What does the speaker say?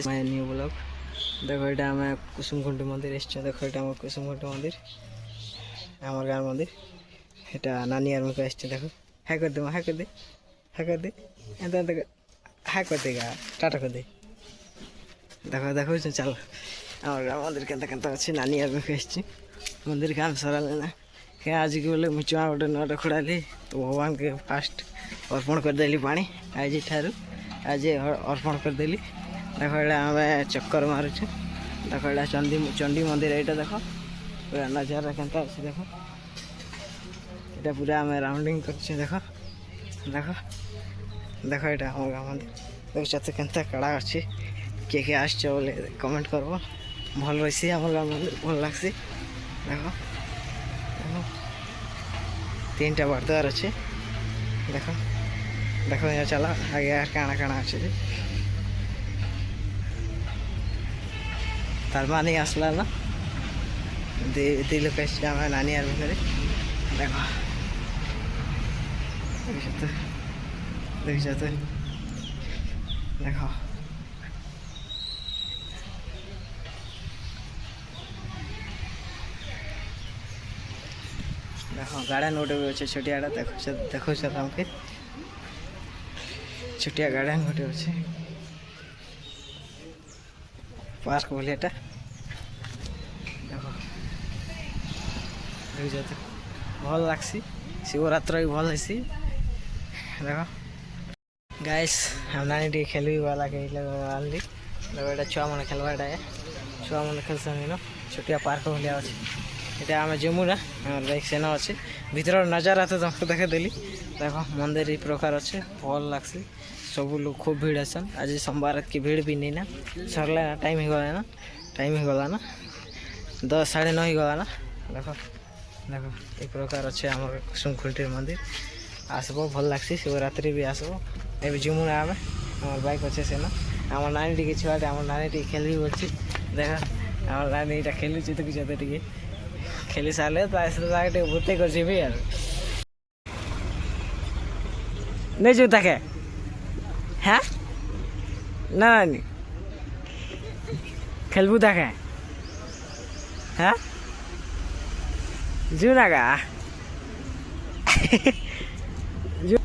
my new blog देखो ये आम कुसुमकुंडी मंदिर एस देखो ये आम कुसुमकुंडी मंदिर आम गाँव मंदिर यहाँ नानी आर्मी को एस देखो हाई कर दे हाई कर दे हाई कर दे एंत हाई कर देगा टाटा कर दे देखो देखो चलो आम गाँव मंदिर के अच्छे नानी आर्मी को एस मंदिर काम सरा लेना क्या आज के बोले मुचुआ गोटे नट खोड़ाली तो भगवान के फास्ट अर्पण करदेली पानी आज ठार आज अर्पण करदेली देखो ये आम चक्कर मारुचु देखो ये चंडी मंदिर यहाँ देख पूरा नजारा के देखो ये पूरा आम राउंडिंग कर देख देख देख ये आम गाँव मंदिर देख के कड़ा अच्छी किए किए आस कमेंट करब भल रही आम गाँव मंदिर भल लग्सी देख तीन टा बरद्वार अच्छे देख देखो यहाँ चलो आगे यार काଣା काଣା अच्छे तारमा नहीं आसला ना दी लोग नानी आर्मी करे देखो देखो देखो देखो गार्डन गोटे भी अच्छे छोटिया देखो देखो हमके छोटिया गार्डन गोटे अच्छे पार्क बोलियाटा देखो देखो भल लग्सी शिवरात्र भी भल हेसी देखो गाइस हम नानी टी खेल वाला के आनली देखो ये छुआ मैंने खेलवाटा है छुआ मैंने खेल छोटिया पार्क भलिया अच्छे यहाँ आम जमु ना बाइक सेन अच्छे भीतर नजारा तो तुमको देखेदेली देखो मंदिर ये प्रकार अच्छे भल लग्सी सब लोग खूब भीड़ आसन आज सोमवार की भीड़ भी नहीं ना सरला ना टाइम ही गला ना 10 साढ़े 9 ही गला ना देखो देखो ये प्रकार अच्छे आम कुसुमकुंडी मंदिर आसब भल लग्सी शिवरात्रि भी आसब ए जिमु ना आम बाइक अच्छे से ना आम नानी टी छुआटे आम नानी टी खेल अच्छी देख आम नानी यहाँ खेलुच तो कि टे खेली सारे तो भूते कर यार नहीं जो ताके हाँ ना नानी खेलबू ताके हाँ जो ना गा जो